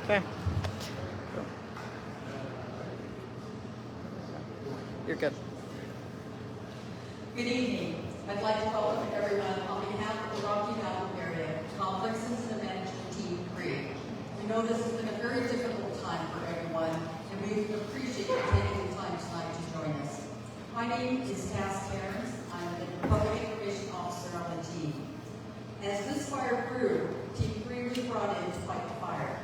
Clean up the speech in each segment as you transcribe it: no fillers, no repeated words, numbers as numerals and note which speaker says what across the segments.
Speaker 1: Okay. You're good.
Speaker 2: Good evening. I'd like to welcome everyone on behalf of the Rocky Mountain Area Complex Incident Management Team 3. We know this has been a very difficult time for everyone, and we appreciate you taking the time tonight to join us. My name is Cass Cairns. I'm the Public Information Officer on the team. As this fire grew, Team 3 was brought in to fight the fire.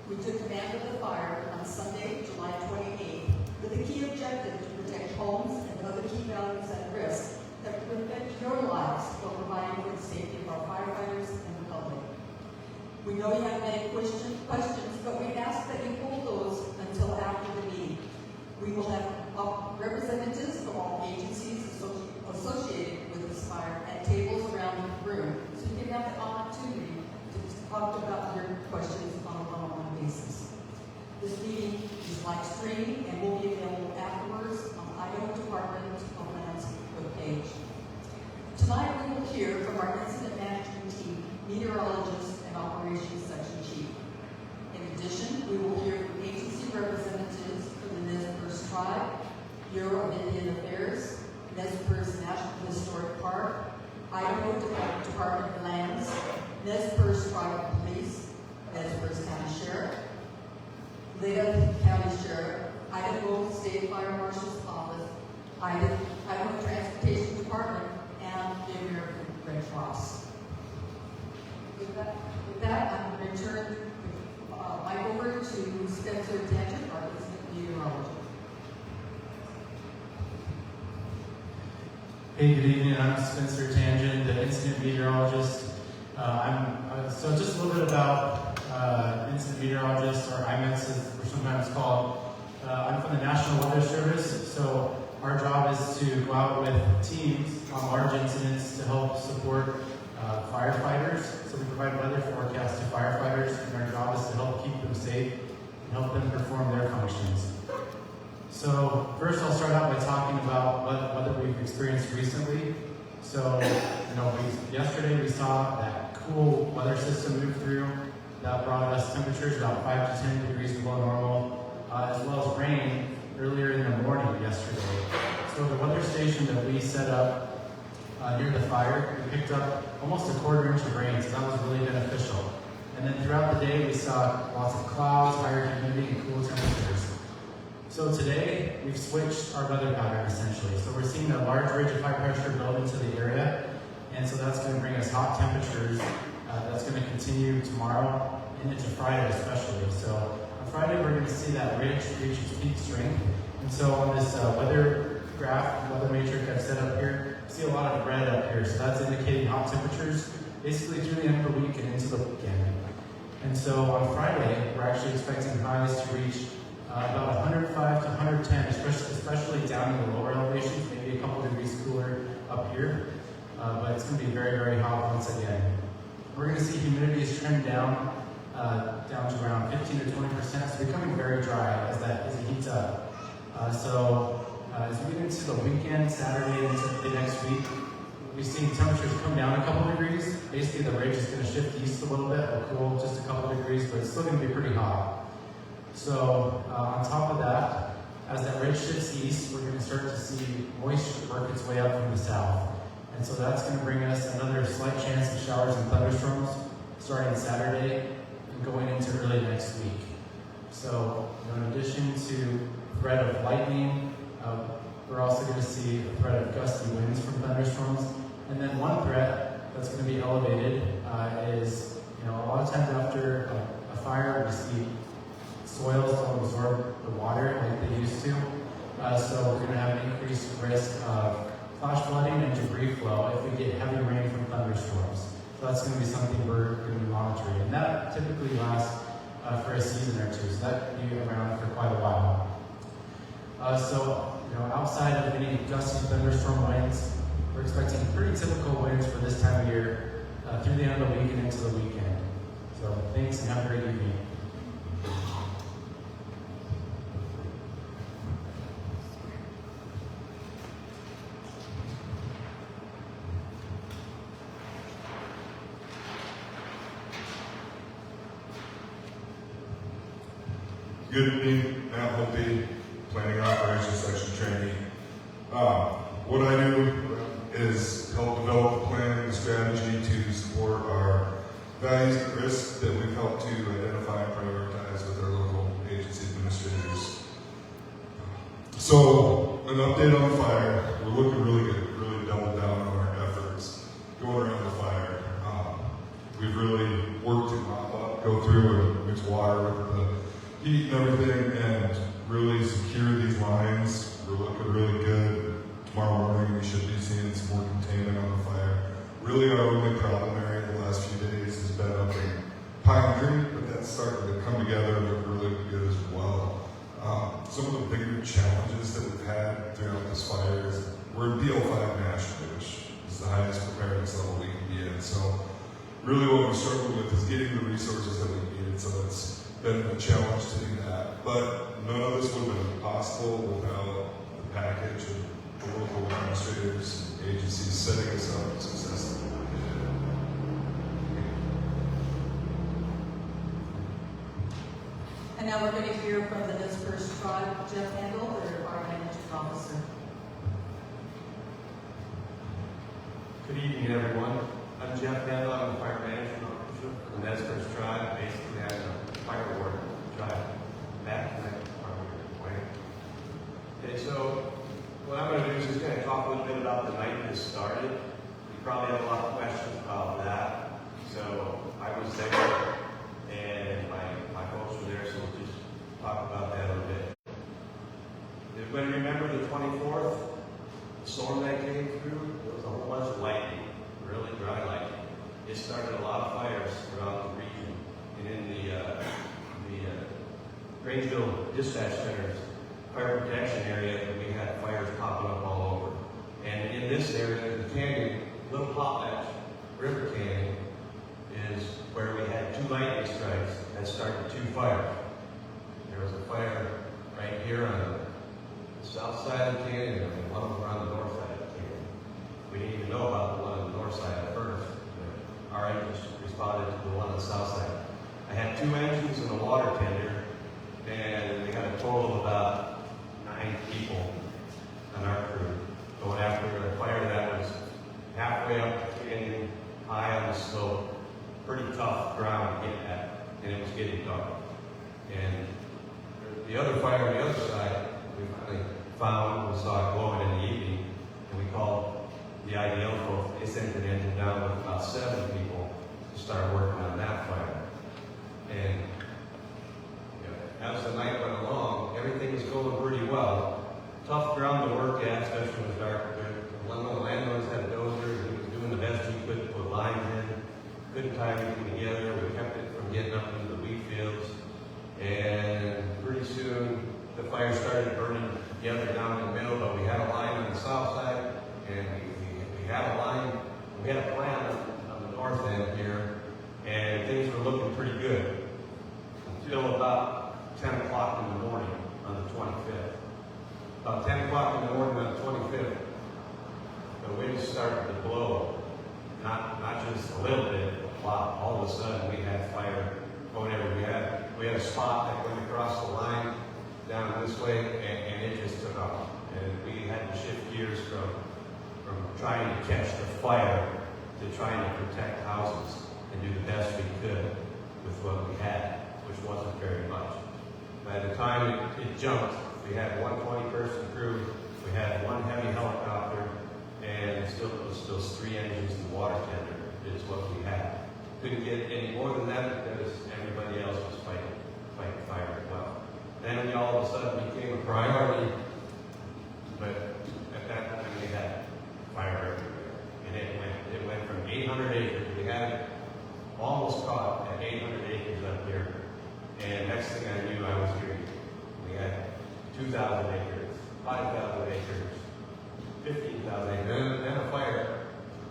Speaker 2: We took command of the fire on Sunday, July 28th, with the key objective to protect homes and other key values at risk that could affect your lives while providing for the safety of our firefighters and the public. We know you have many questions, but we ask that you hold those until after the meeting. We will have representatives from all agencies associated with this fire at tables around the room, so you can have the opportunity to talk about your questions on a one-on-one basis. This meeting is live streaming and will be available afterwards on the Idaho Department of Land's webpage. Tonight we will hear from our incident management team, meteorologist and operations section chief. In addition, we will hear from agency representatives from the Nez Perce Tribe, Bureau of Indian Affairs, Nez Perce National Historic Park, Idaho Department of Lands, Nez Perce Tribal Police, Nez Perce County Sheriff, Leda County Sheriff, Idaho State Fire Marshal's Office, Idaho Transportation Department, and the American Red Cross. With that, I'm going to turn the mic over to Spencer Tangent, our incident meteorologist.
Speaker 3: Hey, good evening. I'm Spencer Tangent, the incident meteorologist. So just a little bit about incident meteorologist, or IMEX as we're sometimes called. I'm from the National Weather Service, so our job is to go out with teams on large incidents to help support firefighters. So we provide weather forecasts to firefighters, and our job is to help keep them safe and help them perform their functions. So first I'll start out by talking about what weather we've experienced recently. So, yesterday we saw that cool weather system move through that brought us temperatures about 5 to 10 degrees below normal, as well as rain earlier in the morning yesterday. So the weather station that we set up near the fire, we picked up almost a quarter inch of rain, so that was really beneficial. And then throughout the day we saw lots of clouds, higher humidity, and cool temperatures. So today, we've switched our weather pattern essentially. So we're seeing a large ridge of high pressure build into the area, and so that's going to bring us hot temperatures. That's going to continue tomorrow and into Friday especially. So on Friday, we're going to see that ridge reach its peak strength. And so on this weather graph, weather matrix I've set up here, you see a lot of red up here. So that's indicating hot temperatures basically through the end of the week and into the weekend. And so on Friday, we're actually expecting highs to reach about 105 to 110, especially down in the lower elevations, maybe a couple degrees cooler up here. But it's going to be very, very hot once again. We're going to see humidities trend down to around 15 to 20%. So becoming very dry as it heats up. So as we get into the weekend, Saturday into the next week, we've seen temperatures come down a couple degrees. Basically, the ridge is going to shift east a little bit, or cool just a couple degrees, but it's still going to be pretty hot. So on top of that, as that ridge shifts east, we're going to start to see moisture work its way up from the south. And so that's going to bring us another slight chance of showers and thunderstorms starting Saturday and going into early next week. So in addition to threat of lightning, we're also going to see a threat of gusty winds from thunderstorms. And then one threat that's going to be elevated is, a lot of times after a fire, we see soils don't absorb the water like they used to. So we're going to have an increased risk of flash flooding and debris flow if we get heavy rain from thunderstorms. So that's going to be something we're going to be monitoring. And that typically lasts for a season or two, so that could be around for quite a while. Outside of any gusty thunderstorm winds, we're expecting pretty typical winds for this time of year through the end of the week and into the weekend. So thanks and have a great evening.
Speaker 1: Good evening, Matt Holpe, Planning Operations Section Trainee. What I do is help develop a plan and strategy to support our values and risks that we've helped to identify and prioritize with our local agency administrators. So, an update on the fire. We're looking really good, really doubled down on our efforts going around the fire. We've really worked to mop up, go through and mix water with the heat and everything, and really secure these lines. We're looking really good. Tomorrow morning we should be seeing some more containment on the fire. Really our only problem area the last few days has been up in Pine Tree, but that's starting to come together and look really good as well. Some of the bigger challenges that we've had throughout this fire is we're in PO5 nationally, which is the highest preparedness level we can be in. So really what we're struggling with is getting the resources that we needed. So it's been a challenge to do that. But none of this would have been possible without the package of the local administrators and agencies setting us up for success.
Speaker 2: And now we're going to hear from the dispersed tribe, Jeff Handel, their Fire Management Officer.
Speaker 4: Good evening, everyone. I'm Jeff Handel. I'm the Fire Management Officer from the dispersed tribe, basically as a fire warden tribe. Back in that department. Okay, so what I'm going to do is just kind of talk a little bit about the night this started. You probably have a lot of questions about that. So I was there, and my folks were there, so we'll just talk about that a little bit. Everybody remember the 24th? The storm that came through? There was a whole bunch of lightning, really dry lightning. It started a lot of fires throughout the region. And in the Grangeville Dispatch Center's fire protection area, we had fires popping up all over. And in this area, the canyon, Little Potlatch River Canyon, is where we had 2 lightning strikes that started 2 fires. There was a fire right here on the south side of the canyon and one over on the north side of the canyon. We didn't even know about the one on the north side at first, but our engines responded to the one on the south side. I had 2 engines and a water tender, and we had a total of about 9 people on our crew going after a fire that was halfway up the canyon, high on the slope, pretty tough ground to get at, and it was getting dark. And the other fire on the other side, we finally found, we saw it glowing in the evening, and we called the IDL folks. They sent an engine down with about 7 people to start working on that fire. And as the night went along, everything was going pretty well. Tough ground to work at, especially when it was dark. One of the landowners had a dozer, and he was doing the best he could to put lines in. Couldn't tie everything together. We kept it from getting up into the wheat fields. And pretty soon, the fire started burning together down in the middle, but we had a line on the south side, and we had a line, we had a plan on the north end here, and things were looking pretty good until about 10 o'clock in the morning on the 25th. About 10 o'clock in the morning on the 25th, the wind started to blow. Not just a little bit, a lot. All of a sudden, we had fire going everywhere. We had a spot that went across the line down this way, and it just took off. And we had to shift gears from trying to catch the fire to trying to protect houses and do the best we could with what we had, which wasn't very much. By the time it jumped, we had one 20-person crew, we had 1 heavy helicopter, and still it was those 3 engines and water tender is what we had. Couldn't get any more than that because everybody else was fighting fire as well. Then we all of a sudden became a priority, but at that point we had fire everywhere. And it went from 800 acres. We had it almost caught at 800 acres up here. And next thing I knew, I was hearing we had 2,000 acres, 5,000 acres, 15,000 acres. Then a fire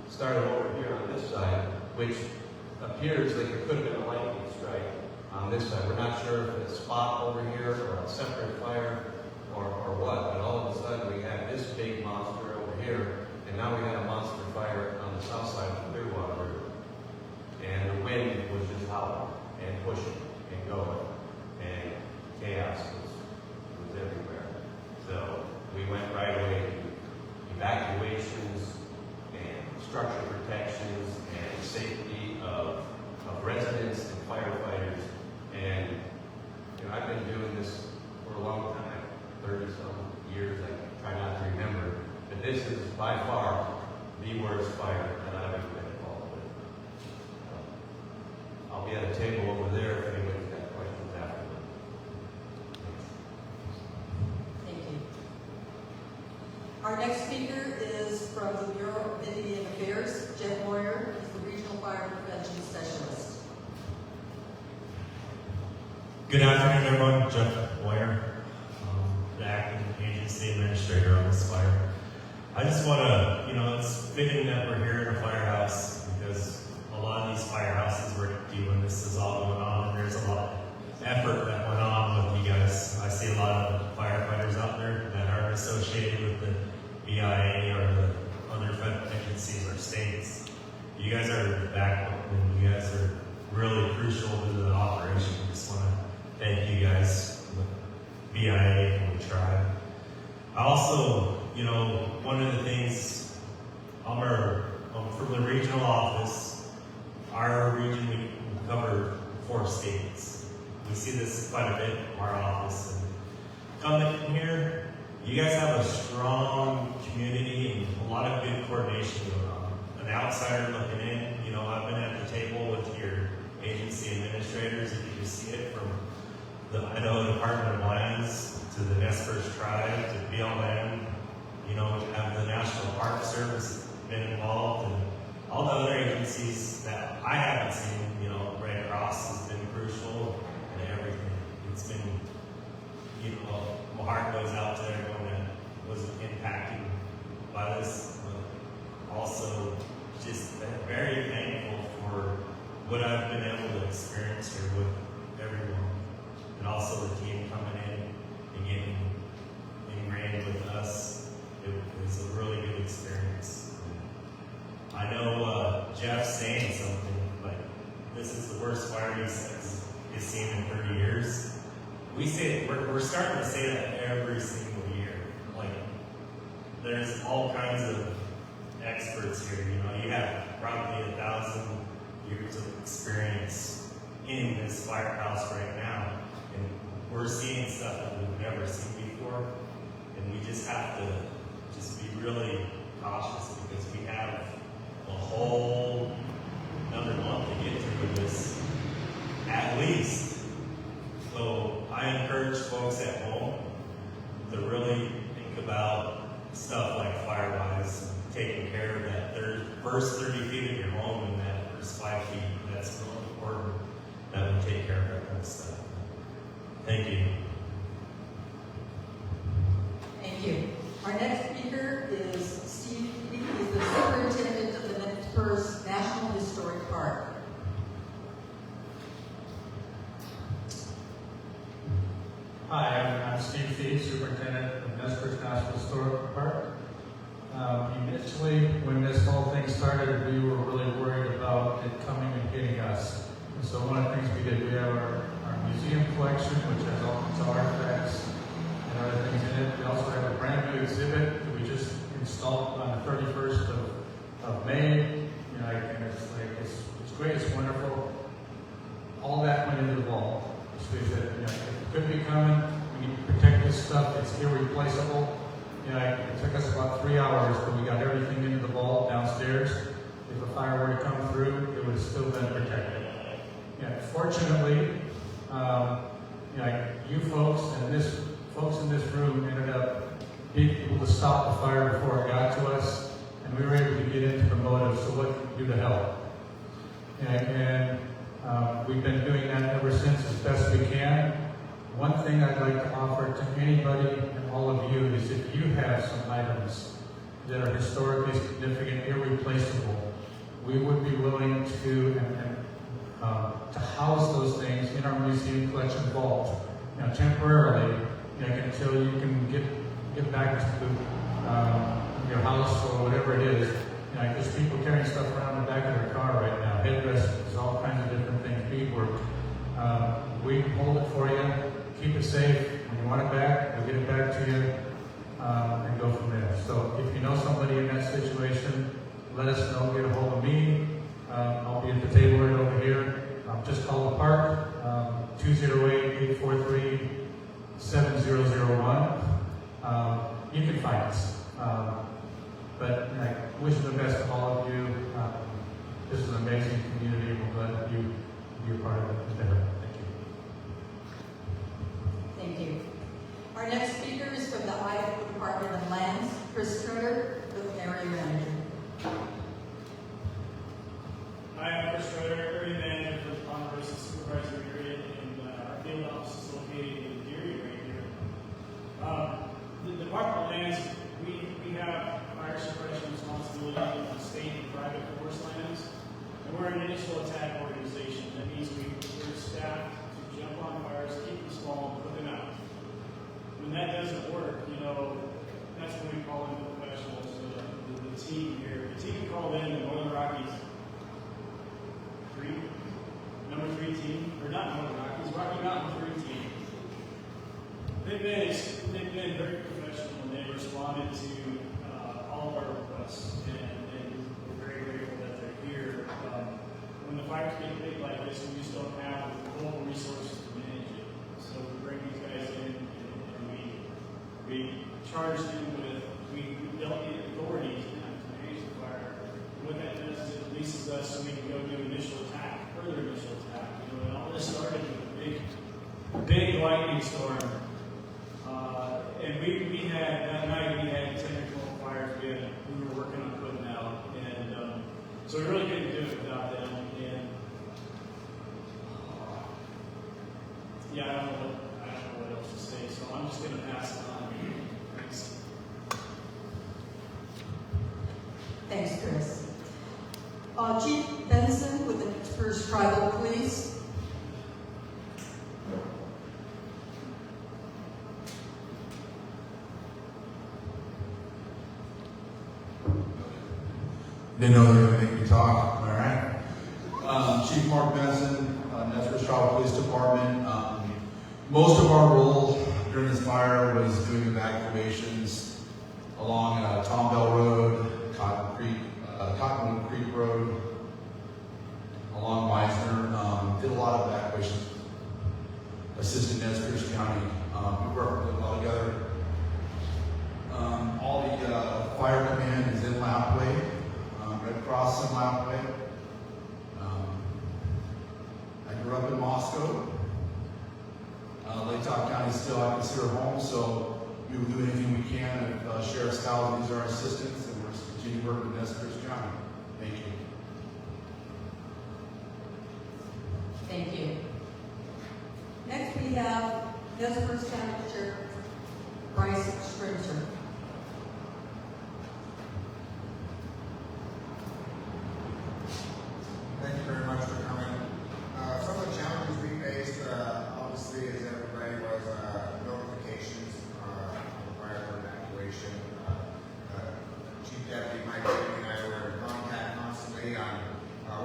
Speaker 4: started over here on this side, which appears like it could have been a lightning strike on this side. We're not sure if it's a spot over here or a separate fire or what, but all of a sudden we had this big monster over here, and now we had a monster fire on the south side of the Clearwater River. And the wind was just howling and pushing and going. And chaos was everywhere. So we went right away to evacuations and structure protections and safety of residents and firefighters. And you know, I've been doing this for a long time, 30-some years. I try not to remember, but this is by far the worst fire that I've ever been involved with. I'll be at a table over there if anybody's got questions afterward.
Speaker 2: Thank you. Our next speaker is from the Bureau of Indian Affairs. Jeff Moyer is the Regional Fire Prevention Specialist.
Speaker 5: Good afternoon, everyone. Jeff Moyer, the acting agency administrator on this fire. I just want to, it's fitting that we're here in a firehouse because a lot of these firehouses were empty when this is all going on, and there's a lot of effort that went on with you guys. I see a lot of firefighters out there that aren't associated with the BIA or the other federal agencies or states. You guys are the backbone, and you guys are really crucial to the operation. I just want to thank you guys, the BIA and the tribe. I also, one of the things, I'm from the regional office. Our region, we cover 4 states. We see this quite a bit in our office. And coming in here, you guys have a strong community and a lot of good coordination going on. An outsider looking in, I've been at the table with your agency administrators, and you can see it from the Idaho Department of Lands to the Nez Perce Tribe to BLM, have the National Park Service been involved, and all the other agencies that I haven't seen, Red Cross has been crucial and everything. It's been, my heart goes out to everyone that was impacted by this. But also, just very thankful for what I've been able to experience here with everyone. And also the team coming in and getting ingrained with us. It was a really good experience. I know Jeff's saying something, but this is the worst fire he's seen in 30 years. We say we're starting to say that every single year. Like, there's all kinds of experts here. You have probably 1,000 years of experience in this firehouse right now. And we're seeing stuff that we've never seen before, and we just have to be really cautious because we have a whole another month to get through this, at least. So I encourage folks at home to really think about stuff like Firewise, taking care of that first 30 feet of your home and that first 5 feet. That's really important that we take care of that kind of stuff. Thank you.
Speaker 2: Thank you. Our next speaker is Steve. He's the superintendent of the Nez Perce National Historic Park.
Speaker 6: Hi, I'm Steve Fee, superintendent of Nez Perce National Historic Park. Initially, when this whole thing started, we were really worried about it coming and hitting us. And so one of the things we did, we have our museum collection, which has all kinds of artifacts and other things in it. We also have a brand new exhibit that we just installed on the 31st of May. And it's great, it's wonderful. All that went into the vault. So we said, it could be coming. We need to protect this stuff. It's irreplaceable. It took us about 3 hours, but we got everything into the vault downstairs. If a fire were to come through, it would have still been protected. Fortunately, you folks and folks in this room ended up being able to stop the fire before it got to us, and we were able to get into the motive. So what can we do to help? And we've been doing that ever since as best we can. One thing I'd like to offer to anybody and all of you is if you have some items that are historically significant, irreplaceable, we would be willing to house those things in our museum collection vault. Temporarily, until you can get back to your house or whatever it is. There's people carrying stuff around in the back of their car right now, headrests, all kinds of different things, beadwork. We hold it for you, keep it safe. When you want it back, we'll get it back to you, and go from there. So if you know somebody in that situation, let us know, get a hold of me. I'll be at the table right over here. Just call the park, 208-843-7001. You can find us. But I wish the best to all of you. This is an amazing community, and we're glad that you be a part of it. Thank you.
Speaker 2: Thank you. Our next speaker is from the Idaho Department of Lands, Chris Schroeder, with Area Manager.
Speaker 7: Hi, I'm Chris Schroeder, Area Manager for the Ponderosa Supervisory Area, and our field office is located in Deary right here. The Department of Lands, we have fire suppression responsibility on state and private forest lands, and we're an initial attack organization. That means we're staffed to jump on fires, keep them small, and put them out. When that doesn't work, that's when we call in the professionals, the team here. The team called in the Northern Rockies number 3 team, or not Northern Rockies, Rocky Mountain 3 team. They've been very professional, and they responded to all of our requests, and we're very grateful that they're here. When the fires get big like this, we just don't have the local resources to manage it. So we bring these guys in, and we charge them with, we delegate authorities to manage the fire. And what that does is it releases us so we can go do initial attack, further initial attack. And all this started with a big lightning storm. And we had, that night we had 10 or 12 fires we were working on putting out. And so we really couldn't do it without them. And yeah, I don't know what else to say, so I'm just going to pass it on. Thanks.
Speaker 2: Thanks, Chris. Chief Benson with the First Tribal Police.
Speaker 8: Didn't know they were going to make me talk. All right. Chief Mark Benson, First Tribal Police Department. Most of our role during this fire was doing evacuations along Tom Bell Road, Cottonwood Creek Road, along Meisner. Did a lot of evacuations. Assisted Nez Perce County. We worked a lot together. All the fire command is in Lapway. Red Cross in Lapway. I grew up in Moscow. Lake Top County is still I consider home, so we will do anything we can. Sheriff Scott needs our assistance, and we're continue to work with Nez Perce County. Thank you.
Speaker 2: Thank you. Next we have Nez Perce County Sheriff Bryce Sprinter.
Speaker 9: Thank you very much for coming. Some of the challenges we faced, obviously, as everybody was notifications on the fire evacuation. Chief Deputy Mike and I were in contact constantly on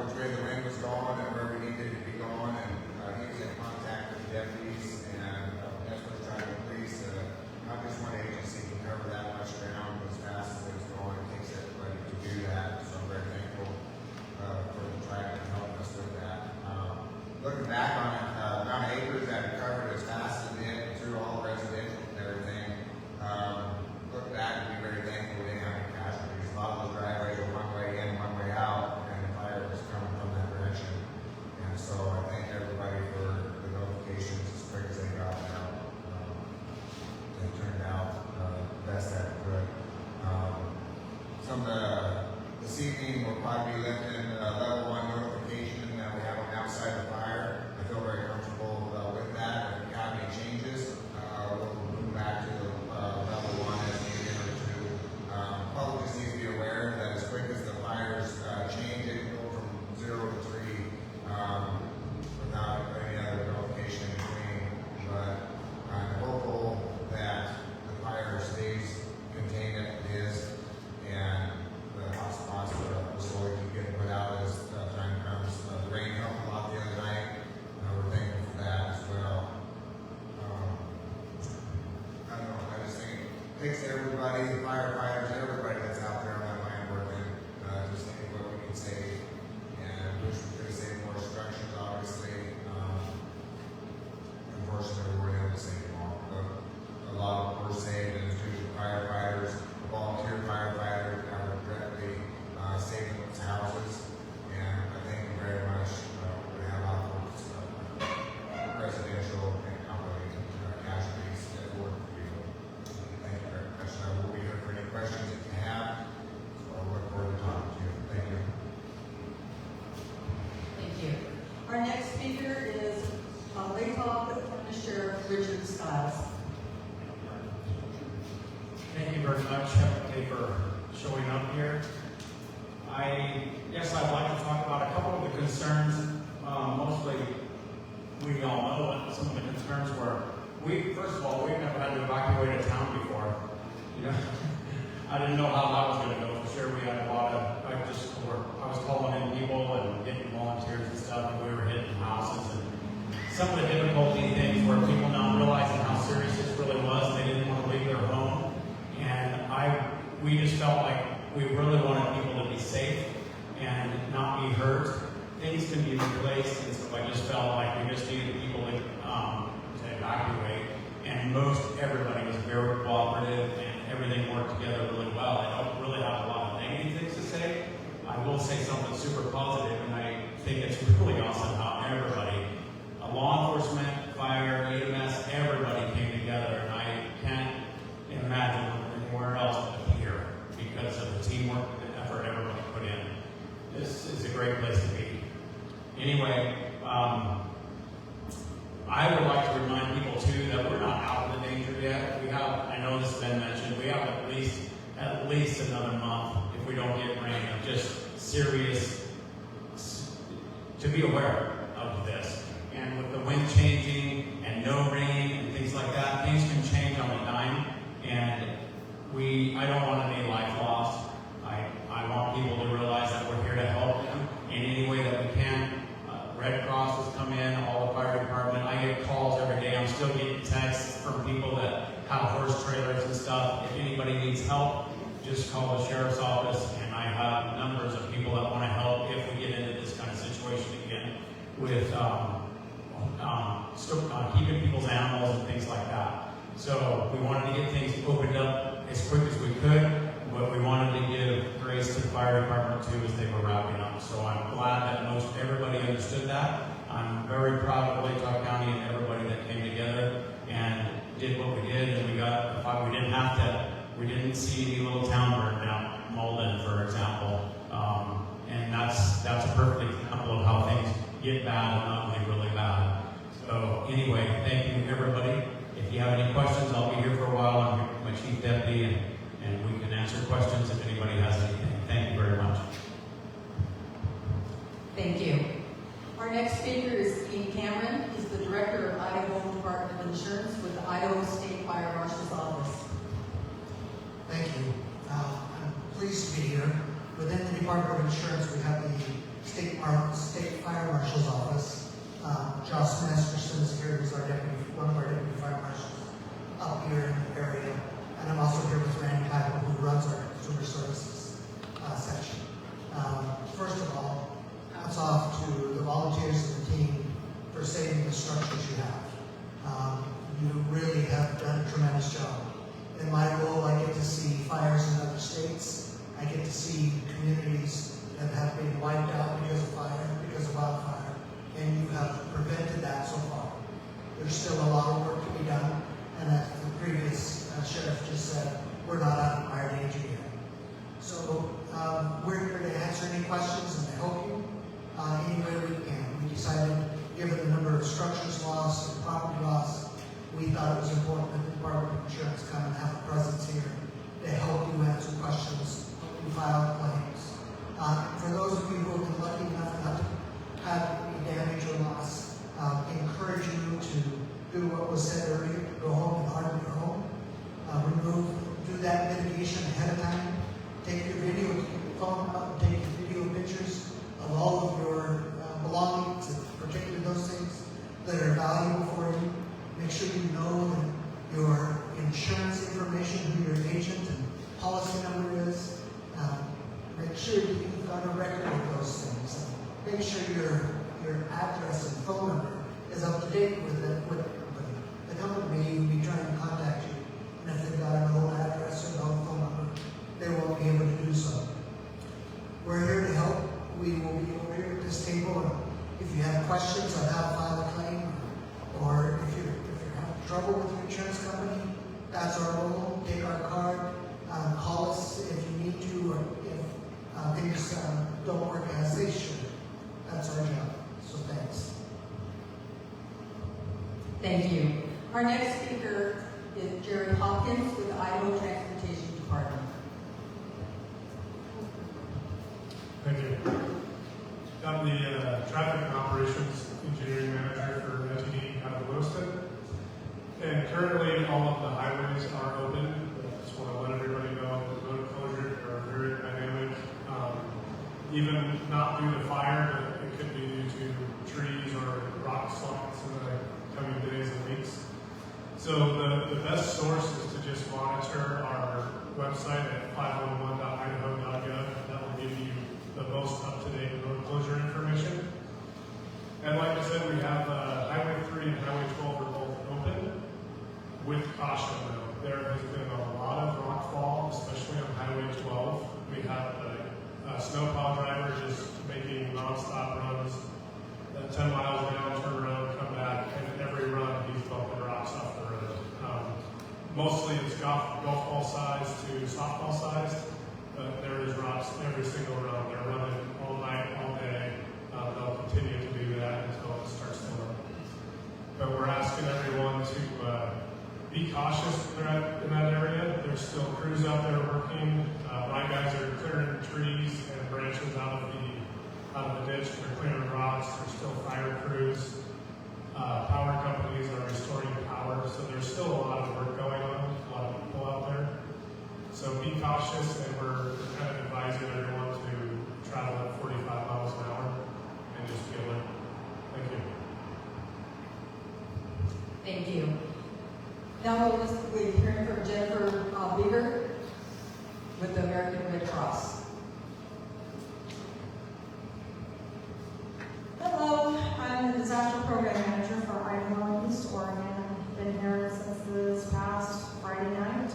Speaker 9: which way the wind was going and where we needed to be going, and he was in contact with the deputies, and that's what we're trying to police. Not just one agency can cover that much ground as fast as it's going. It takes everybody to do that, so I'm very thankful for the tribe and helping us with that. Looking back on it, the amount of acres that we covered as fast as it did through all the residential and everything, looking back, we very thankful we didn't have any casualties. A lot of those driveways were one way in, one way out, and the fire was coming from that direction. And so I thank everybody for the notifications as quick as they got out. They turned out the best that it could. This evening we'll probably be lifting level 1 notification that we have on outside the fire. I feel very everybody, the firefighters, everybody that's out there on that line working, just think what we can save. And wish we could have saved more structures, obviously. Unfortunately, we weren't able to save them all. But a lot of them were saved, and it's due to firefighters, volunteer firefighters that are directly saving those houses. And I thank you very much. We have a lot of residential and company casualties that work for you. Thank you very much. I will be here for any questions that you have. So I look forward to talking to you. Thank you.
Speaker 2: Thank you. Our next speaker is Lake County Sheriff Richard Stiles.
Speaker 10: Thank you very much, everybody, for showing up here. I guess I'd like to talk about a couple of the concerns. Mostly, we all know what some of the concerns were. First of all, we've never had to evacuate a town before. You know, I didn't know how that was going to go. For sure, we had a lot of. I was calling in people and getting volunteers and stuff, and we were hitting houses and some of the difficulty things were people not realizing how serious this really was. They didn't want to leave their home, and we just felt like we really wanted people to be safe and not be hurt. Things can be replaced, and so I just felt like we just needed people to evacuate. And everybody was very cooperative, and everything worked together really well. I don't really have a lot of negative things to say. I will say something super positive, and I think it's really awesome how everybody, law enforcement, fire, EMS, everybody came together, and I can't imagine anywhere else but here because of the teamwork and effort everybody put in. This is a great place to be. Anyway, I would like to remind people too that we're not out of the danger yet. We have, I know this has been mentioned, we have at least another month if we don't get rain of just serious, to be aware of this. And with the wind changing and no rain and things like that, things can change on a dime. And I don't want any life lost. I want people to realize that we're here to help them in any way that we can. Red Cross has come in, all the fire department. I get calls every day. I'm still getting texts from people that have horse trailers and stuff. If anybody needs help, just call the sheriff's office. And I have numbers of people that want to help if we get into this kind of situation again with keeping people's animals and things like that. So we wanted to get things opened up as quick as we could, but we wanted to give grace to the fire department too as they were wrapping up. So I'm glad that most everybody understood that. I'm very proud of Lake County and everybody that came together and did what we did, and we didn't see any little town burn down, Malden, for example. And that's a perfect example of how things get bad and ugly really bad. So anyway, thank you everybody. If you have any questions, I'll be here for a while. I'm here with my chief deputy, and we can answer questions if anybody has anything. Thank you very much.
Speaker 2: Thank you. Our next speaker is Ian Cameron. He's the director of Idaho Department of Insurance with the Idaho State Fire Marshal's Office.
Speaker 11: Thank you. I'm pleased to be here. Within the Department of Insurance, we have the State Fire Marshal's Office. Jocelyn Esperson is here, who's one of our deputy fire marshals up here in the area. And I'm also here with Randy Packle, who runs our consumer services section. First of all, hats off to the volunteers and the team for saving the structures you have. You really have done a tremendous job. In my role, I get to see fires in other states. I get to see communities that have been wiped out because of fire, because of wildfire, and you have prevented that so far. There's still a lot of work to be done, and as the previous sheriff just said, we're not out of fire danger yet. So we're here to answer any questions, and I hope you any way we can. We decided, given the number of structures lost and property lost, we thought it was important that the Department of Insurance come and have a presence here to help you answer questions, help you file claims. For those of you who have been lucky enough not to have any damage or loss, encourage you to do what was said earlier, go home and harden your home. Do that mitigation ahead of time. Take your video, take your phone out, take your video pictures of all of your belongings, particularly those things that are valuable for you. Make sure you know that your insurance information, who your agent and policy number is. Make sure you've got a record of those things. Make sure your address and phone number is up to date with the company. The company may be trying to contact you, and if they've got an old address or an old phone number, they won't be able to do so. We're here to help. We will be over here at this table, and if you have questions on how to file a claim, or if you're having trouble with your insurance company, that's our role. Take our card, call us if you need to, or if things don't work as they should. That's our job. So thanks.
Speaker 2: Thank you. Our next speaker is Jerry Hopkins with the Idaho Transportation Department.
Speaker 12: Thank you. I'm the Traffic and Operations Engineering Manager for FTD out of Lewiston. And currently all of the highways are open. I just want to let everybody know the road closures are very dynamic. Even not due to fire, but it could be due to trees or rock slides in the coming days and weeks. So the best source is to just monitor our website at 511.idaho.gov. That will give you the most up-to-date road closure information. And like I said, we have Highway 3 and Highway 12 are both open with caution though. There has been a lot of rock fall, especially on Highway 12. We have a snowplow driver just making non-stop runs, 10 miles down, turn around, come back, and every run he's bumping rocks off the road. Mostly it's golf ball size to softball size, but there is rocks every single run. They're running all night, all day. They'll continue to do that until it starts to run. But we're asking everyone to be cautious in that area. There's still crews out there working. My guys are clearing trees and branches out of the ditch. They're clearing rocks. There's still fire crews. Power companies are restoring power. So there's still a lot of work going on, a lot of people out there. So be cautious, and we're kind of advising everyone to travel at 45 miles an hour and just be alert. Thank you.
Speaker 2: Thank you. Now we'll be hearing from Jennifer Beaver with the American Red Cross.
Speaker 13: Hello, I'm the Disaster Program Manager for Idaho and East Oregon. Been here since this past Friday night.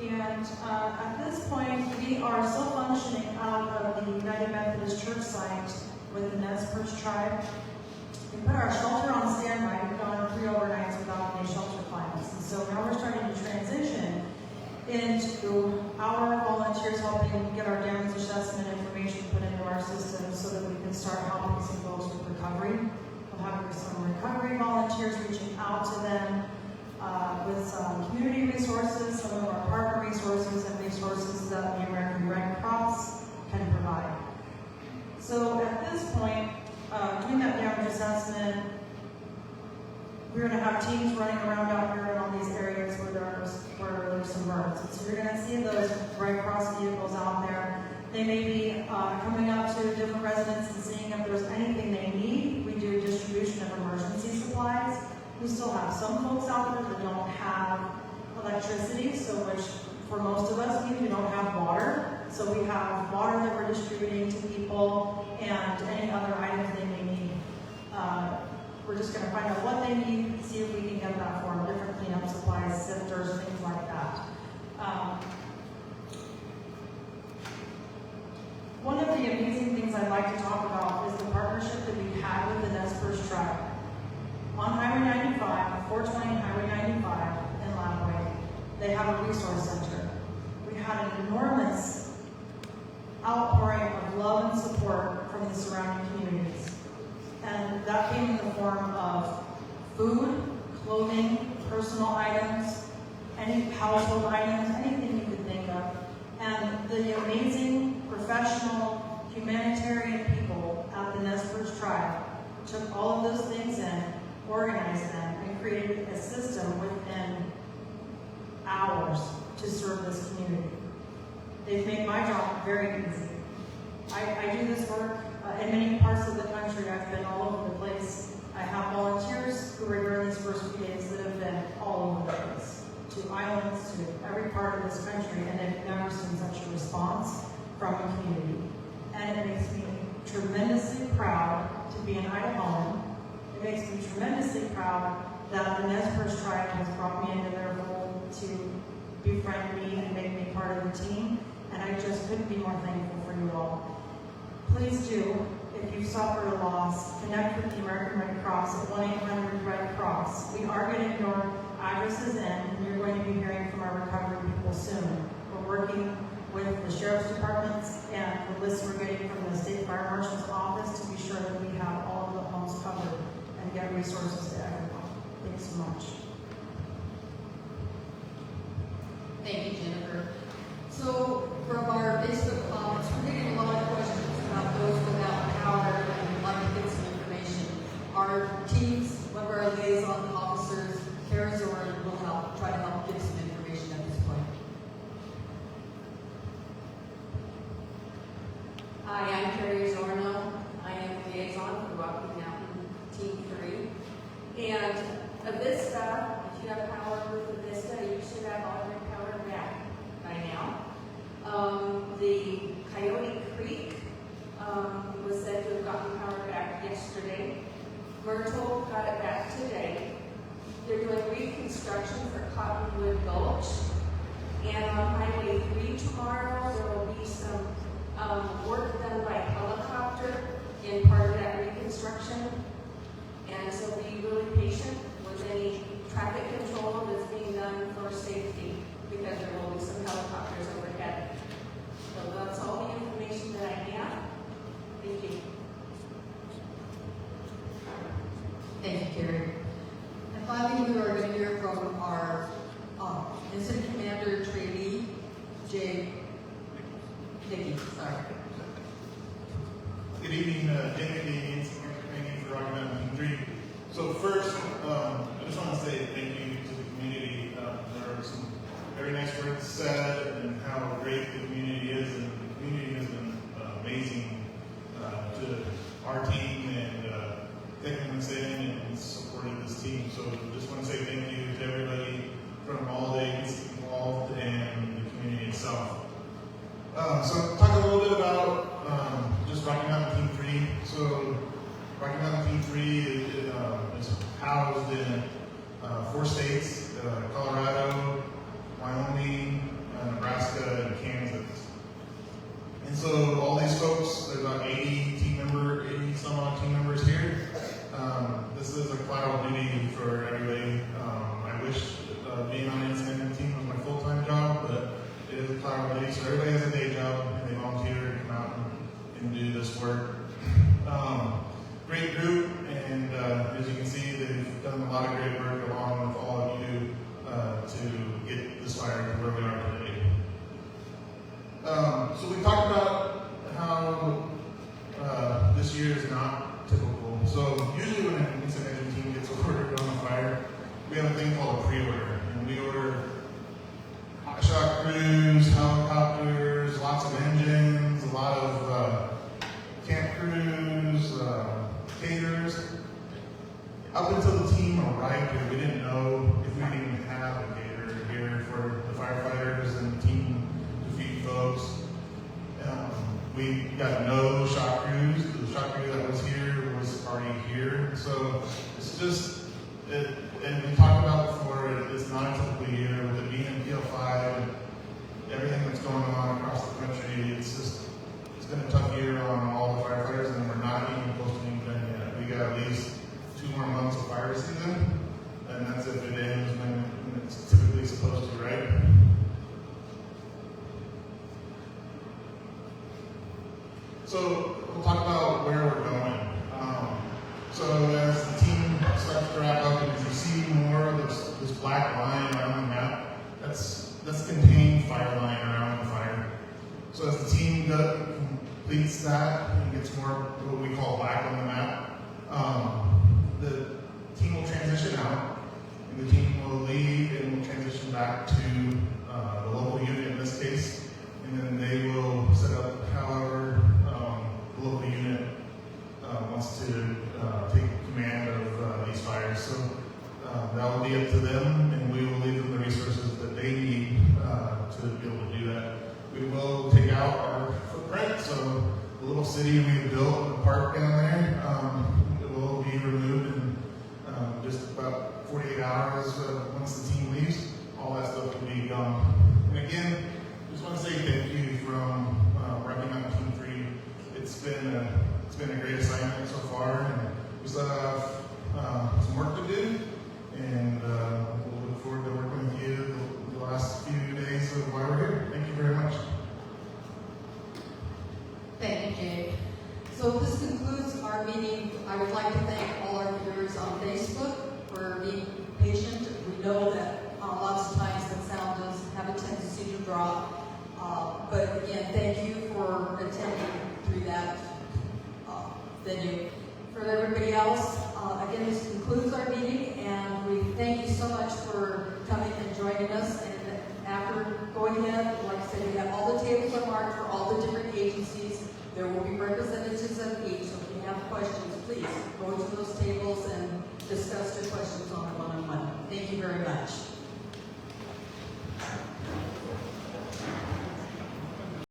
Speaker 13: And at this point, we are still functioning out of the United Methodist Church site with the Nez Perce tribe. We put our shelter on standby. We've gone 3 overnights without any shelter clients. And so now we're starting to transition into our volunteers helping get our damage assessment information put into our system so that we can start helping some folks with recovery. We'll have some recovery volunteers reaching out to them with some community resources, some of our partner resources, and resources that the American Red Cross can provide. So at this point, doing that damage assessment, we're going to have teams running around out here in all these areas where there's some burns. And so you're going to see those Red Cross vehicles out there. They may be coming up to different residents and seeing if there's anything they need. We do distribution of emergency supplies. We still have some folks out there that don't have electricity, so which for most of us means we don't have water. So we have water that we're distributing to people and any other items they may need. We're just going to find out what they need, see if we can get that for them, different cleanup supplies, sifters, things like that. One of the amazing things I'd like to talk about is the partnership that we've had with the Nez Perce tribe. On Highway 95, 420 Highway 95 in Lapwai, they have a resource center. We had an enormous outpouring of love and support from the surrounding communities. And that came in the form of food, clothing, personal items, any household items, anything you could think of. And the amazing, professional, humanitarian people at the Nez Perce tribe took all of those things in, organized them, and created a system within hours to serve this community. They've made my job very easy. I do this work in many parts of the country. I've been all over the place. I have volunteers who are during these first few days that have been all over the place, to islands, to every part of this country, and they've never community. And it makes me tremendously proud to be an Idahoan. It makes me tremendously proud that the Nez Perce tribe has brought me into their fold to befriend me and make me part of the team. And I just couldn't be more thankful for you all. Please do, if you suffered a loss, connect with the American Red Cross at 1-800-RED-CROSS. We are getting your addresses in, and you're going to be hearing from our recovery people soon. We're working with the sheriff's departments and the lists we're getting from the state fire marshal's office to be sure that we have all of the homes covered and get resources to everyone. Thanks so much.
Speaker 2: Thank you, Jennifer. So from our Facebook comments, we're getting a lot of questions about those without power and would like to get some information. Our teams, one of our liaison officers, Kara Zorin, will try to help give some information at this point. Hi, I'm Carrie Zorno. I am the liaison for Rocky Mountain Team 3. And Avista, if you have power with Avista, you should have all your power back by now. The Coyote Creek was said to have gotten power back yesterday. Myrtle got it back today. They're doing reconstruction for Cottonwood Gulch. And on Highway 3 tomorrow, there will be some work done by helicopter in part of that reconstruction. And so be really patient with any traffic control that's being done for safety, because there will be some helicopters overhead. So that's all the information that I have. Thank you. Thank you, Carrie. And finally, we are going to hear from our incident commander trainee, Nikki. Sorry.
Speaker 14: Good evening, Nikki, incident training for Rocky Mountain Team 3. So first, I just want to say thank you to the community. There are some very nice words said and how great the community is, and the community has been amazing to our team and taking us in and supporting this team. So just want to say thank you to everybody from all the agencies involved and the community itself. So talk a little bit about just Rocky Mountain Team 3. So Rocky Mountain Team 3 is housed in 4 states, Colorado, Wyoming, Nebraska, and Kansas. And so all these folks, there's about 80 some odd team members here. This is a collateral duty for everybody. I wish being on the incident team was my full-time job, but it is a collateral duty, so everybody has a day job, and they volunteer to come out and do this work. Great group, and as you can see, they've done a lot of great work along with all of you to get this fire to where we are today. So we talked about how this year is not typical. So usually when an incident team gets ordered on a fire, we have a thing called a pre-order, and we order hot shot crews, helicopters, lots of engines, a lot of camp crews, caterers. Up until the team arrived here, we didn't know if we didn't even have a caterer here for the firefighters and the team to feed folks. We got no shot crews. The shot crew that was here was already here. So it's just, and we talked about before, it's not a typical year with it being in PL5 and everything that's going on across the country. It's been a tough year on all the firefighters, and we're not even close to being done yet. We got at least 2 more months of fire season, and that's if it ends when it's typically supposed to, right? So we'll talk about where we're going. So as the team starts to wrap up, and as you see more of this black line around the map, that's contained fire line around the fire. So as the team completes that and gets more what we call black on the map, the team will transition out, and the team will leave and will transition back to the local unit in this case, and then they will set up however the local unit wants to take command of these fires. So that will be up to them, and we will leave them the resources that they need to be able to do that. We will take out our footprints little city we built, a park down there. It will be removed in just about 48 hours once the team leaves. All that stuff will be gone. And again, just want to say thank you from Rocky Mountain Team 3. It's been a great assignment so far, and we still have some work to do. And we'll look forward to working with you the last few days of while we're here. Thank you very much.
Speaker 2: Thank you, Jake. So this concludes our meeting. I would like to thank all our viewers on Facebook for being patient. We know that lots of times the sound does have a tendency to drop. But again, thank you for attending through that venue. For everybody else, again, this concludes our meeting, and we thank you so much for coming and joining us. And after going in, like I said, we have all the tables are marked for all the different agencies. There will be representatives of each, so if you have questions, please go to those tables and discuss your questions on a one-on-one. Thank you very much.